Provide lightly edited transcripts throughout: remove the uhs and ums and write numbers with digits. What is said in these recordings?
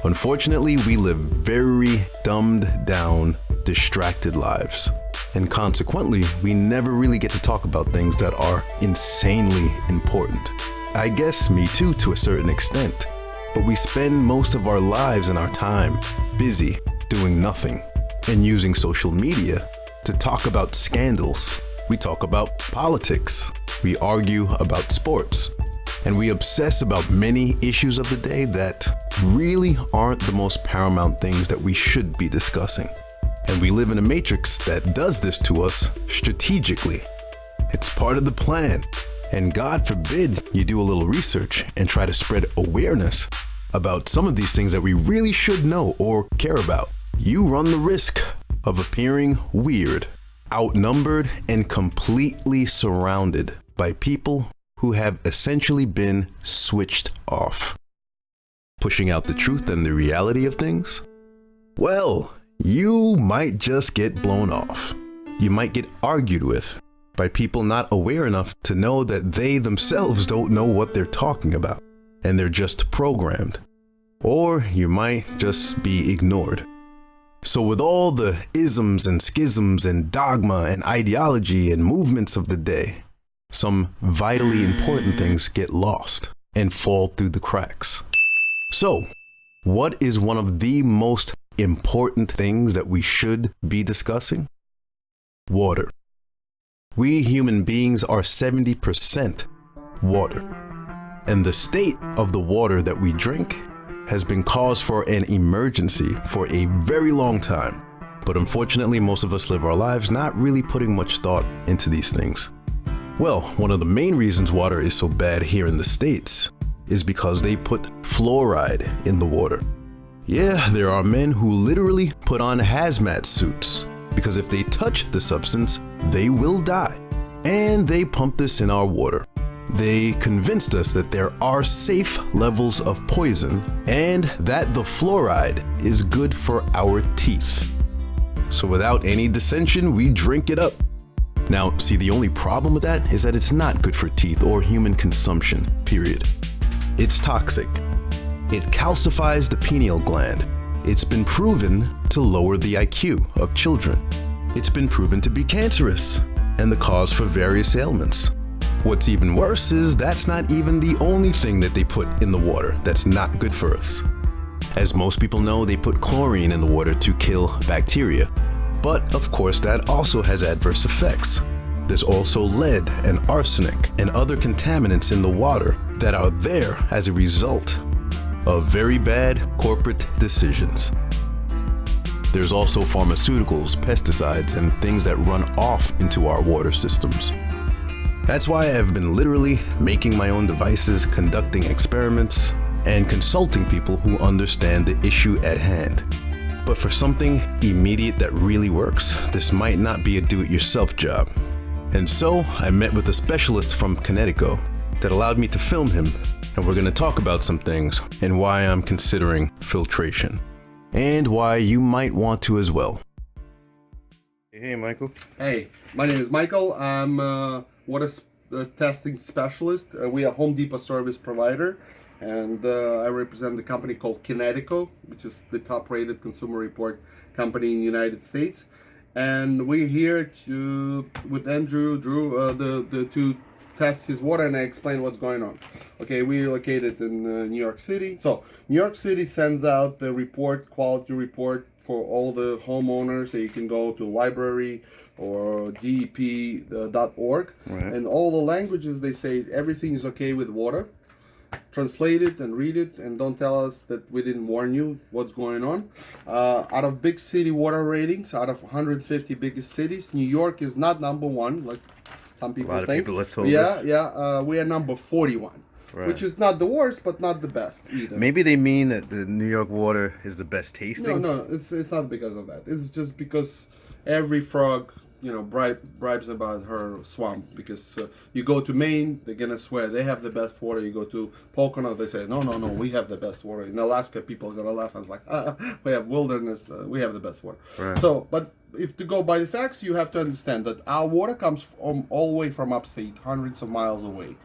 Unfortunately, we live very dumbed down, distracted lives. And consequently, we never really get to talk about things that are insanely important. I guess me too, to a certain extent. But we spend most of our lives and our time busy doing nothing and using social media to talk about scandals. We talk about politics. We argue about sports. And we obsess about many issues of the day that really aren't the most paramount things that we should be discussing. And we live in a matrix that does this to us strategically. It's part of the plan. And God forbid you do a little research and try to spread awareness about some of these things that we really should know or care about. You run the risk of appearing weird, outnumbered, and completely surrounded by people who have essentially been switched off. Pushing out the truth and the reality of things? Well, you might just get blown off. You might get argued with by people not aware enough to know that they themselves don't know what they're talking about, and they're just programmed. Or you might just be ignored. So with all the isms and schisms and dogma and ideology and movements of the day, some vitally important things get lost and fall through the cracks. So, what is one of the most important things that we should be discussing? Water. We human beings are 70% water. And the state of the water that we drink has been cause for an emergency for a very long time. But unfortunately, most of us live our lives not really putting much thought into these things. Well, one of the main reasons water is so bad here in the States is because they put fluoride in the water. Yeah, there are men who literally put on hazmat suits because if they touch the substance, they will die. And they pump this in our water. They convinced us that there are safe levels of poison and that the fluoride is good for our teeth. So without any dissension, we drink it up. Now, see, the only problem with that is that it's not good for teeth or human consumption, period. It's toxic. It calcifies the pineal gland. It's been proven to lower the IQ of children. It's been proven to be cancerous and the cause for various ailments. What's even worse is that's not even the only thing that they put in the water that's not good for us. As most people know, they put chlorine in the water to kill bacteria. But of course, that also has adverse effects. There's also lead and arsenic and other contaminants in the water that are there as a result of very bad corporate decisions. There's also pharmaceuticals, pesticides, and things that run off into our water systems. That's why I've been literally making my own devices, conducting experiments, and consulting people who understand the issue at hand. But for something immediate that really works, this might not be a do-it-yourself job. And so I met with a specialist from Connecticut that allowed me to film him, and we're going to talk about some things and why I'm considering filtration, and why you might want to as well. Hey, Michael. Hey, my name is Michael. I'm a water testing specialist. We are Home Depot service provider. And I represent the company called Connecticut, which is the top-rated consumer report company in the United States. And we're here with Andrew Drew to test his water, and I explain what's going on. Okay, we're located in New York City. So New York City sends out the quality report for all the homeowners. So you can go to library or dep.org. Right. And all the languages, they say everything is okay with water. Translate it and read it, and don't tell us that we didn't warn you what's going on. Out of big city water ratings, out of 150 biggest cities, New York is not number one, like some people think. A lot of people have told us. Yeah, we are number 41, right. Which is not the worst, but not the best either. Maybe they mean that the New York water is the best tasting? No, it's not because of that. It's just because every frog bribes about her swamp, because you go to Maine, they're gonna swear they have the best water. You go to Pocono, they say no, we have the best water. In Alaska, people are gonna laugh and like, we have wilderness, we have the best water. Right. So, but if to go by the facts, you have to understand that our water comes from all the way from upstate, hundreds of miles away.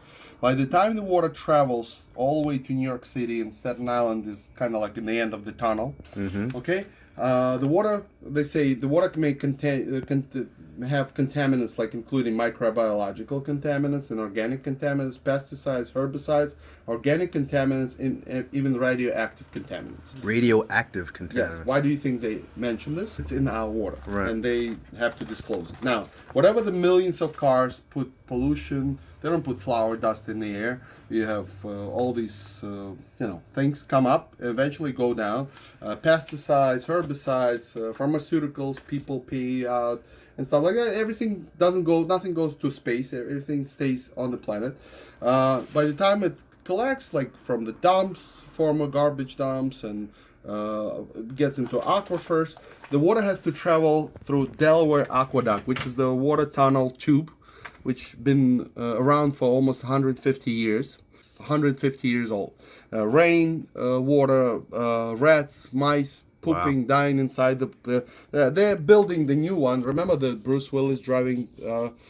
By the time the water travels all the way to New York City, and Staten Island is kind of like in the end of the tunnel. Okay, the water, they say the water may have contaminants, like including microbiological contaminants and organic contaminants, pesticides, herbicides, organic contaminants, and even radioactive contaminants. Radioactive contaminants. Yes. Why do you think they mention this? It's in our water, Right. and they have to disclose it. Now, whatever the millions of cars put pollution, they don't put flour dust in the air. You have all these, things come up, eventually go down. Pesticides, herbicides, pharmaceuticals, people pee out, and stuff like that. Everything nothing goes to space. Everything stays on the planet. By the time it collects, like from the dumps, former garbage dumps, and gets into aquifers, the water has to travel through Delaware Aqueduct, which is the water tunnel tube, which been around for almost 150 years. 150 years old. Rain, water, rats, mice, pooping, dying inside they're building the new one. Remember the Bruce Willis driving?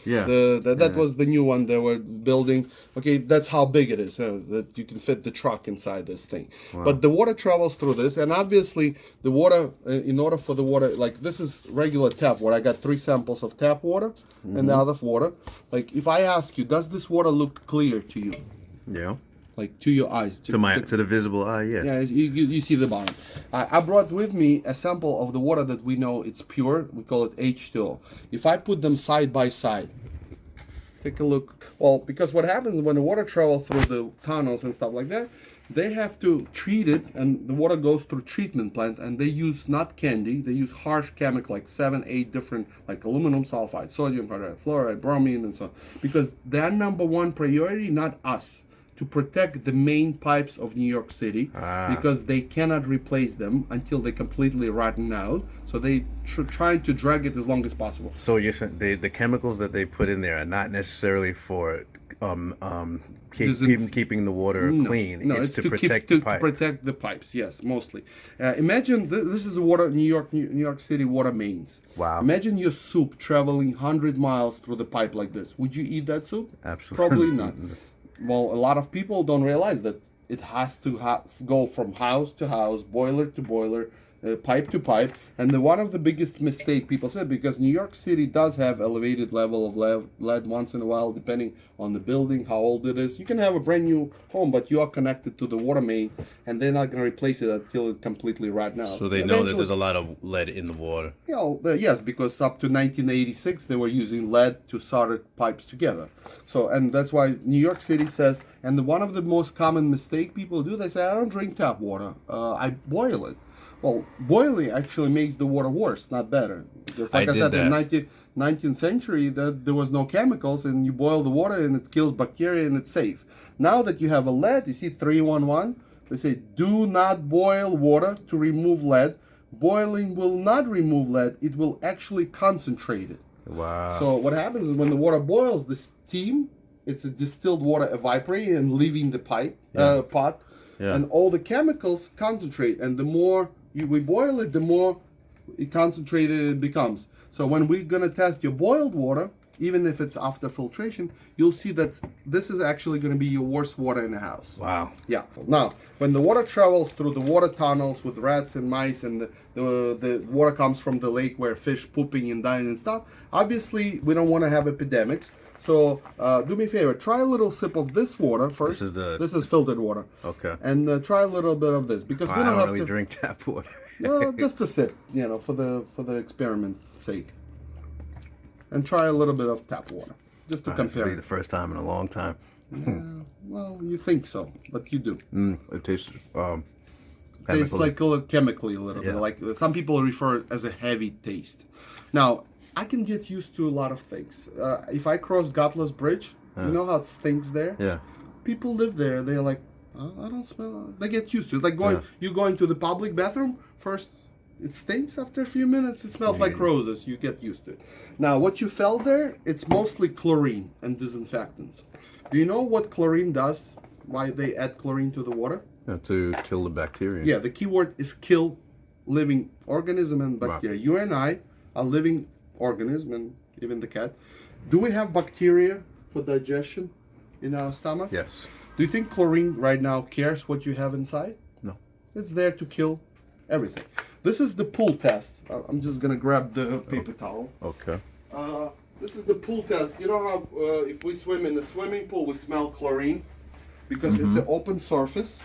That was the new one they were building. Okay, that's how big it is. That you can fit the truck inside this thing. Wow. But the water travels through this, and obviously the water, in order for the water, like this is regular tap water. I got 3 samples of tap water and the other water. Like if I ask you, does this water look clear to you? Yeah. Like to your eyes, To the visible eye, yeah. Yeah, you see the bottom. I brought with me a sample of the water that we know it's pure. We call it H2O. If I put them side by side, take a look. Well, because what happens when the water travels through the tunnels and stuff like that, they have to treat it, and the water goes through treatment plant, and they use not candy, they use harsh chemical, like 7, 8 different, like aluminum sulfide, sodium chloride, fluoride, bromine, and so on. Because their number one priority, not us, to protect the main pipes of New York City, because they cannot replace them until they completely rotten out. So they trying to drag it as long as possible. So you're saying the chemicals that they put in there are not necessarily for keeping the water clean. No, it's to protect the pipe. To protect the pipes, yes, mostly. Imagine this is water, New York City water mains. Wow. Imagine your soup traveling 100 miles through the pipe like this. Would you eat that soup? Absolutely. Probably not. Well, a lot of people don't realize that it has to go from house to house, boiler to boiler, pipe to pipe. And one of the biggest mistake people said, because New York City does have elevated level of lead once in a while, depending on the building, how old it is. You can have a brand new home, but you are connected to the water main, and they're not going to replace it until it completely rotten out. So they know that there's a lot of lead in the water. Yes, because up to 1986 they were using lead to solder pipes together. So, and that's why New York City says, and one of the most common mistake people do, they say, I don't drink tap water, I boil it. Well, boiling actually makes the water worse, not better. Because like I said, in the 19th century, there was no chemicals, and you boil the water and it kills bacteria and it's safe. Now that you have a lead, you see 311, they say, do not boil water to remove lead. Boiling will not remove lead, it will actually concentrate it. Wow. So what happens is when the water boils, the steam, it's a distilled water evaporating and leaving the pot, and all the chemicals concentrate, and the more we boil it, the more concentrated it becomes. So when we're gonna test your boiled water, even if it's after filtration, you'll see that this is actually gonna be your worst water in the house. Wow. Yeah. Now, when the water travels through the water tunnels with rats and mice, and the water comes from the lake where fish pooping and dying and stuff, obviously we don't want to have epidemics. So do me a favor, try a little sip of this water first. This is filtered water. Okay. And try a little bit of this, because we don't have really to drink tap water. no, just a sip, for the experiment sake. And try a little bit of tap water, just to compare. It'll be the first time in a long time. Well, you think so, but you do. It tastes Tastes like chemically a little bit. Like some people refer it as a heavy taste. Now, I can get used to a lot of things. If I cross Gutless Bridge, you know how it stinks there? Yeah. People live there. They're like, I don't smell. They get used to it. Like you going to the public bathroom first. It stinks. After a few minutes, it smells like roses. You get used to it. Now, what you felt there, it's mostly chlorine and disinfectants. Do you know what chlorine does? Why they add chlorine to the water? To kill the bacteria. Yeah, the key word is kill living organism and bacteria. Wow. You and I are living organism, and even the cat. Do we have bacteria for digestion? in our stomach? Yes. Do you think chlorine right now cares what you have inside? No. It's there to kill everything. This is the pool test. I'm just gonna grab the paper towel. Okay. This is the pool test. You know how if we swim in the swimming pool, we smell chlorine because it's an open surface,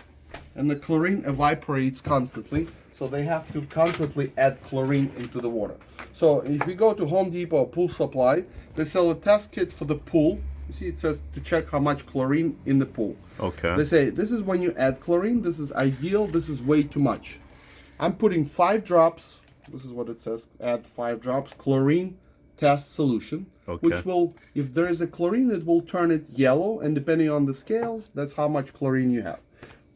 and the chlorine evaporates constantly. So they have to constantly add chlorine into the water. So if we go to Home Depot Pool Supply, they sell a test kit for the pool. You see, it says to check how much chlorine in the pool. Okay. They say this is when you add chlorine. This is ideal. This is way too much. I'm putting 5 drops. This is what it says. Add 5 drops chlorine test solution, Okay. which will, if there is a chlorine, it will turn it yellow, and depending on the scale, that's how much chlorine you have.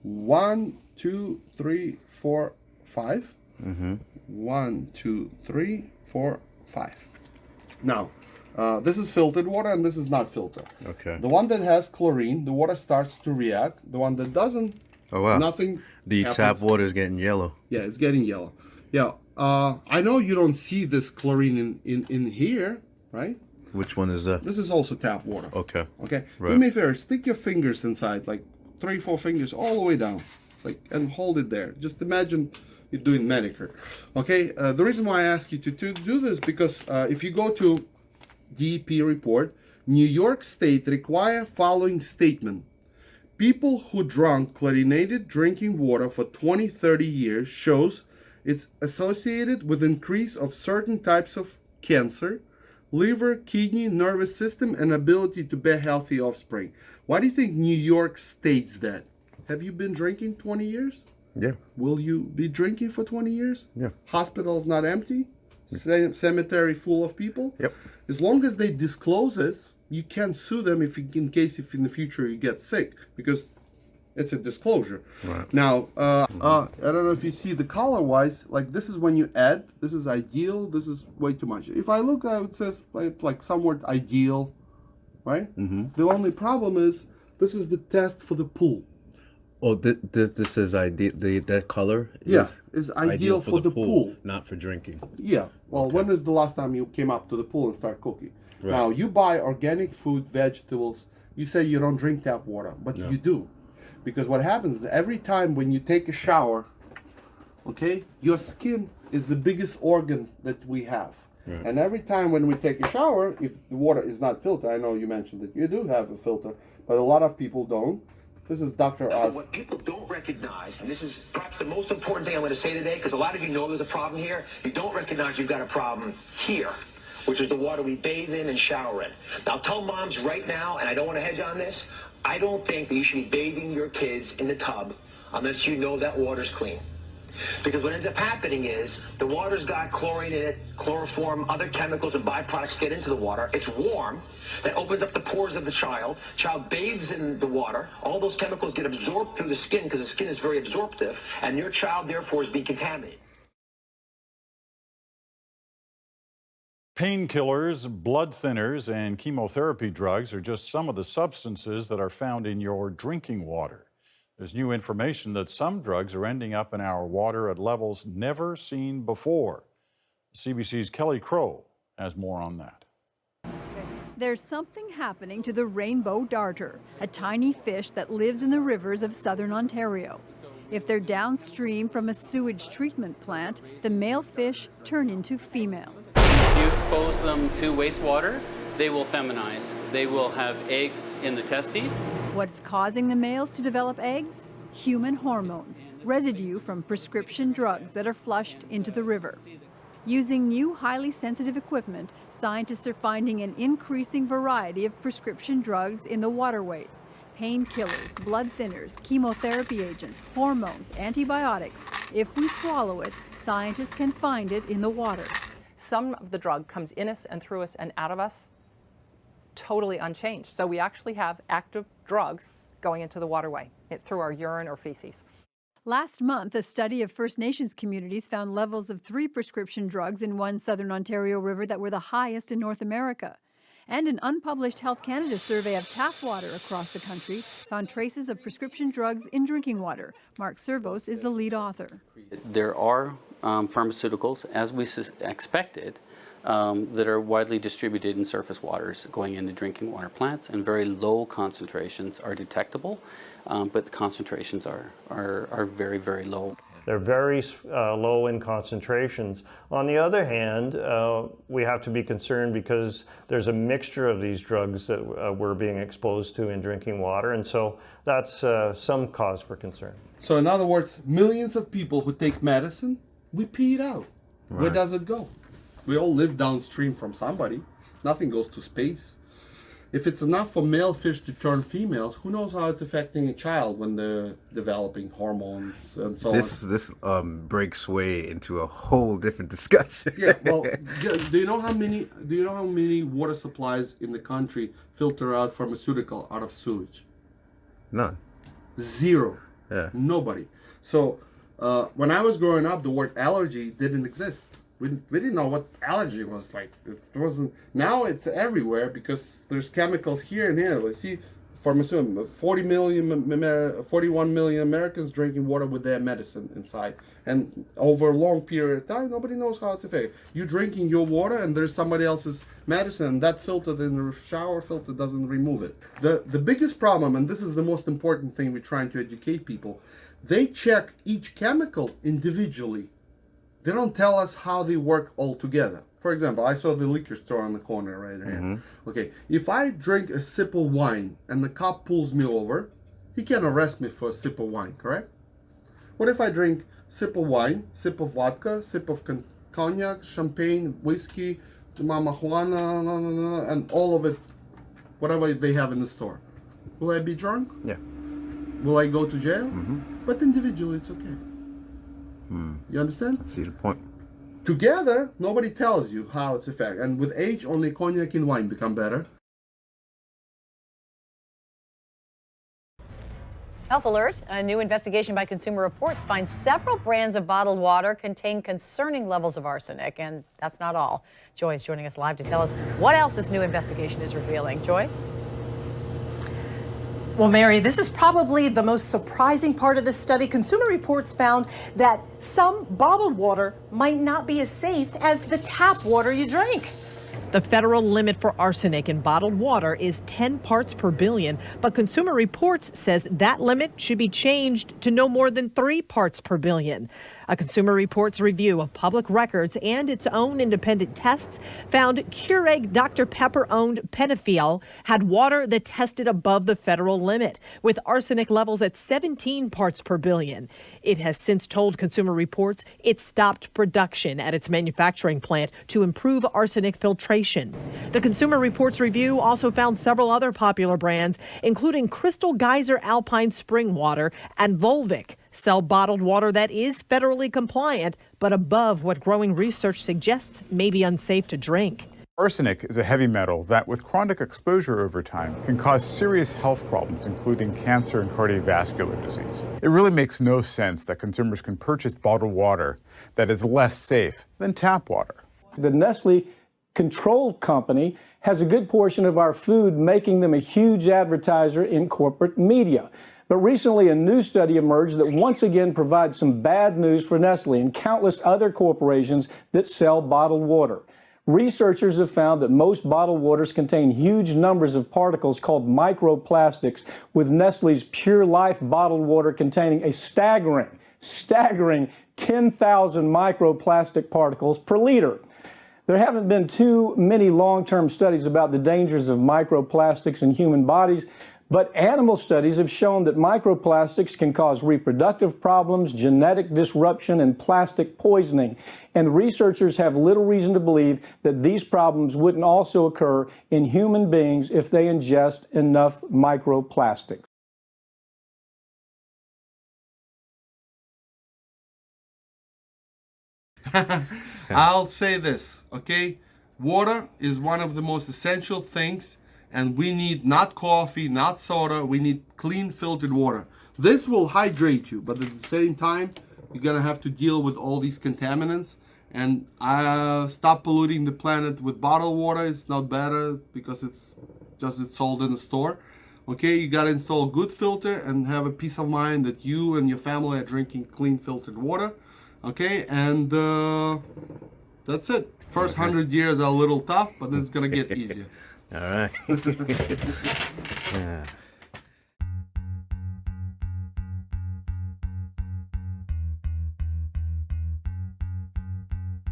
1, 2, 3, 4, 5. 1, 2, 3, 4, 5. Now, this is filtered water, and this is not filtered. Okay. The one that has chlorine, the water starts to react. The one that doesn't, Oh wow. nothing. The happens. tap water is getting yellow. Yeah, it's getting yellow. Yeah, I know you don't see this chlorine in here, right? Which one is that? This is also tap water. Okay. Okay. Right. Do me a favor, stick your fingers inside, like 3, 4 fingers all the way down, like, and hold it there. Just imagine you're doing manicure. Okay. The reason why I ask you to do this because if you go to DEP report, New York State require following statement. People who drank chlorinated drinking water for 20, 30 years shows it's associated with increase of certain types of cancer, liver, kidney, nervous system, and ability to bear healthy offspring. Why do you think New York states that? Have you been drinking 20 years? Yeah. Will you be drinking for 20 years? Yeah. Hospitals not empty? Cemetery full of people? Yep. As long as they disclose it, you can't sue them in case if in the future you get sick, because it's a disclosure. Right. Now, I don't know if you see the color wise, like this is when you add, this is ideal, this is way too much. If I look, it says like somewhat ideal, right? The only problem is this is the test for the pool. Oh, this is ideal. That color is ideal for the pool, not for drinking. Yeah. Well, Okay. when is the last time you came up to the pool and start cooking? Right. Now, you buy organic food, vegetables. You say you don't drink tap water, but No. you do. Because what happens is every time when you take a shower, okay, your skin is the biggest organ that we have. Right. And every time when we take a shower, if the water is not filtered, I know you mentioned that you do have a filter, but a lot of people don't. This is Dr. Oz. What people don't recognize, and this is perhaps the most important thing I'm going to say today, because a lot of you know there's a problem here. You don't recognize you've got a problem here, which is the water we bathe in and shower in. Now, tell moms right now, and I don't want to hedge on this, I don't think that you should be bathing your kids in the tub unless you know that water's clean. Because what ends up happening is the water's got chlorine in it, chloroform, other chemicals and byproducts get into the water. It's warm. That opens up the pores of the child. Child bathes in the water. All those chemicals get absorbed through the skin because the skin is very absorptive, and your child, therefore, is being contaminated. Painkillers, blood thinners, and chemotherapy drugs are just some of the substances that are found in your drinking water. There's new information that some drugs are ending up in our water at levels never seen before. CBC's Kelly Crow has more on that. There's something happening to the rainbow darter, a tiny fish that lives in the rivers of southern Ontario. If they're downstream from a sewage treatment plant, the male fish turn into females. If you expose them to wastewater, they will feminize. They will have eggs in the testes. What's causing the males to develop eggs? Human hormones, residue from prescription drugs that are flushed into the river. Using new highly sensitive equipment, scientists are finding an increasing variety of prescription drugs in the waterways. Painkillers, blood thinners, chemotherapy agents, hormones, antibiotics. If we swallow it, scientists can find it in the water. Some of the drug comes in us and through us and out of us totally unchanged. So we actually have active drugs going into the waterway through our urine or feces. Last month, a study of First Nations communities found levels of 3 prescription drugs in one southern Ontario river that were the highest in North America. And an unpublished Health Canada survey of tap water across the country found traces of prescription drugs in drinking water. Mark Servos is the lead author. There are pharmaceuticals, as we expected, that are widely distributed in surface waters going into drinking water plants, and very low concentrations are detectable, but the concentrations are very, very low. They're very low in concentrations. On the other hand, we have to be concerned because there's a mixture of these drugs that we're being exposed to in drinking water, and so that's some cause for concern. So in other words, millions of people who take medicine, we pee it out. Right. Where does it go? We all live downstream from somebody. Nothing goes to space. If it's enough for male fish to turn females, who knows how it's affecting a child when they're developing hormones and so on. This breaks way into a whole different discussion. Yeah, well, do you know how many water supplies in the country filter out pharmaceutical out of sewage? None. Zero. Yeah. Nobody. So when I was growing up, the word allergy didn't exist. We didn't know what allergy was like. It wasn't. Now it's everywhere because there's chemicals here and here. We see pharmaceutical 41 million Americans drinking water with their medicine inside, and over a long period of time, nobody knows how it's affected. You drinking your water and there's somebody else's medicine, and that filter in the shower filter doesn't remove it. The biggest problem, and this is the most important thing we're trying to educate people, they check each chemical individually. They don't tell us how they work all together. For example, I saw the liquor store on the corner right here. Mm-hmm. Okay, if I drink a sip of wine and the cop pulls me over, he can arrest me for a sip of wine, correct? What if I drink sip of wine, sip of vodka, sip of cognac, champagne, whiskey, marijuana, and all of it, whatever they have in the store? Will I be drunk? Yeah. Will I go to jail? Mm-hmm. But individually, it's okay. You understand? I see the point. Together, nobody tells you how it's affected. And with age, only cognac and wine become better. Health alert. A new investigation by Consumer Reports finds several brands of bottled water contain concerning levels of arsenic. And that's not all. Joy is joining us live to tell us what else this new investigation is revealing. Joy? Well, Mary, this is probably the most surprising part of this study. Consumer Reports found that some bottled water might not be as safe as the tap water you drink. The federal limit for arsenic in bottled water is 10 parts per billion, but Consumer Reports says that limit should be changed to no more than 3 parts per billion. A Consumer Reports review of public records and its own independent tests found Keurig Dr. Pepper-owned Penefiel had water that tested above the federal limit, with arsenic levels at 17 parts per billion. It has since told Consumer Reports it stopped production at its manufacturing plant to improve arsenic filtration. The Consumer Reports review also found several other popular brands, including Crystal Geyser Alpine Spring Water and Volvic, sell bottled water that is federally compliant, but above what growing research suggests may be unsafe to drink. Arsenic is a heavy metal that, with chronic exposure over time, can cause serious health problems, including cancer and cardiovascular disease. It really makes no sense that consumers can purchase bottled water that is less safe than tap water. The Nestle controlled company has a good portion of our food, making them a huge advertiser in corporate media. But recently, a new study emerged that once again provides some bad news for Nestle and countless other corporations that sell bottled water. Researchers have found that most bottled waters contain huge numbers of particles called microplastics, with Nestle's Pure Life bottled water containing a staggering 10,000 microplastic particles per liter. There haven't been too many long-term studies about the dangers of microplastics in human bodies, but animal studies have shown that microplastics can cause reproductive problems, genetic disruption, and plastic poisoning. And researchers have little reason to believe that these problems wouldn't also occur in human beings if they ingest enough microplastics. I'll say this, okay? Water is one of the most essential things, and we need not coffee, not soda, we need clean filtered water. This will hydrate you, but at the same time, you're gonna have to deal with all these contaminants, and stop polluting the planet with bottled water. It's not better because it's sold in the store. Okay, you gotta install a good filter and have a peace of mind that you and your family are drinking clean filtered water. Okay, and That's it. First 100 years are a little tough, but it's gonna get easier. All right. Yeah.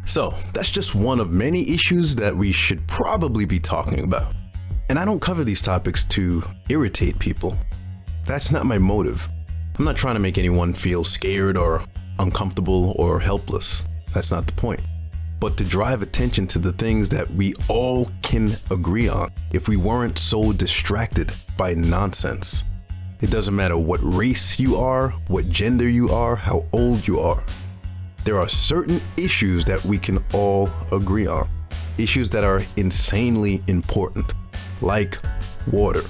So, that's just one of many issues that we should probably be talking about. And I don't cover these topics to irritate people. That's not my motive. I'm not trying to make anyone feel scared or uncomfortable or helpless. That's not the point. But to drive attention to the things that we all can agree on if we weren't so distracted by nonsense. It doesn't matter what race you are, what gender you are, how old you are. There are certain issues that we can all agree on. Issues that are insanely important, like water.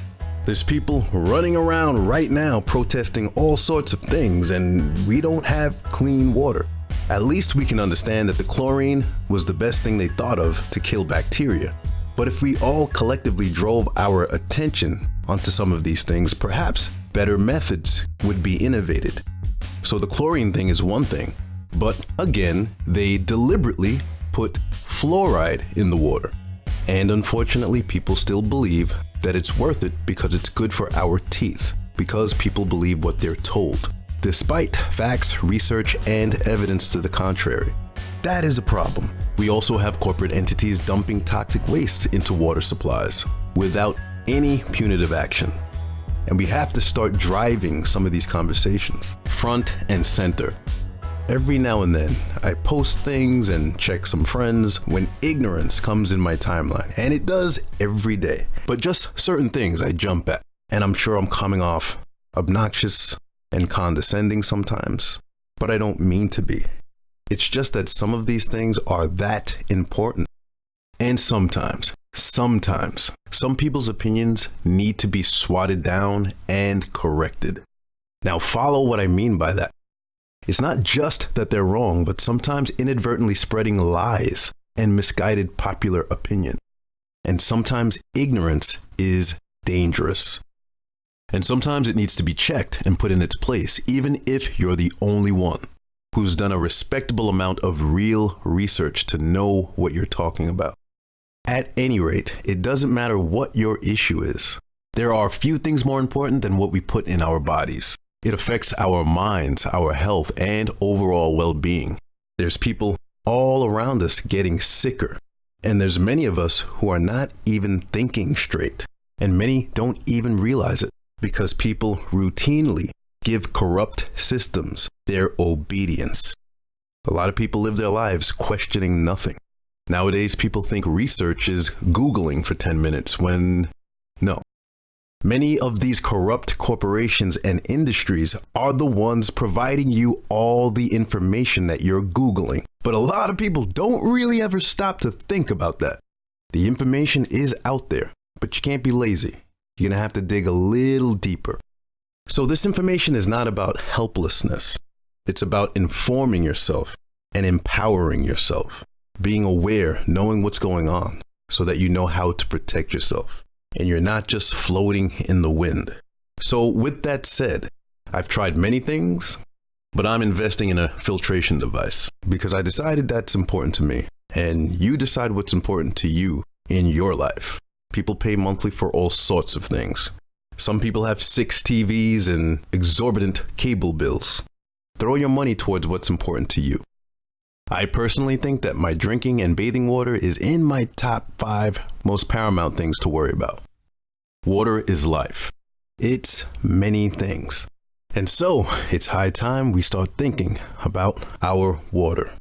There's people running around right now protesting all sorts of things, and we don't have clean water. At least we can understand that the chlorine was the best thing they thought of to kill bacteria. But if we all collectively drove our attention onto some of these things, perhaps better methods would be innovated. So the chlorine thing is one thing, but again, they deliberately put fluoride in the water. And unfortunately, people still believe that it's worth it because it's good for our teeth, because people believe what they're told, despite facts, research, and evidence to the contrary. That is a problem. We also have corporate entities dumping toxic waste into water supplies without any punitive action. And we have to start driving some of these conversations front and center. Every now and then, I post things and check some friends when ignorance comes in my timeline, and it does every day. But just certain things I jump at, and I'm sure I'm coming off obnoxious and condescending sometimes, but I don't mean to be. It's just that some of these things are that important. And sometimes, some people's opinions need to be swatted down and corrected. Now follow what I mean by that. It's not just that they're wrong, but sometimes inadvertently spreading lies and misguided popular opinion. And sometimes ignorance is dangerous. And sometimes it needs to be checked and put in its place, even if you're the only one who's done a respectable amount of real research to know what you're talking about. At any rate, it doesn't matter what your issue is. There are few things more important than what we put in our bodies. It affects our minds, our health, and overall well-being. There's people all around us getting sicker, and there's many of us who are not even thinking straight, and many don't even realize it because people routinely give corrupt systems their obedience. A lot of people live their lives questioning nothing. Nowadays, people think research is Googling for 10 minutes when no. Many of these corrupt corporations and industries are the ones providing you all the information that you're Googling. But a lot of people don't really ever stop to think about that. The information is out there, but you can't be lazy. You're going to have to dig a little deeper. So this information is not about helplessness. It's about informing yourself and empowering yourself, being aware, knowing what's going on so that you know how to protect yourself. And you're not just floating in the wind. So with that said, I've tried many things, but I'm investing in a filtration device because I decided that's important to me. And you decide what's important to you in your life. People pay monthly for all sorts of things. Some people have 6 TVs and exorbitant cable bills. Throw your money towards what's important to you. I personally think that my drinking and bathing water is in my top 5 most paramount things to worry about. Water is life. It's many things. And so it's high time we start thinking about our water.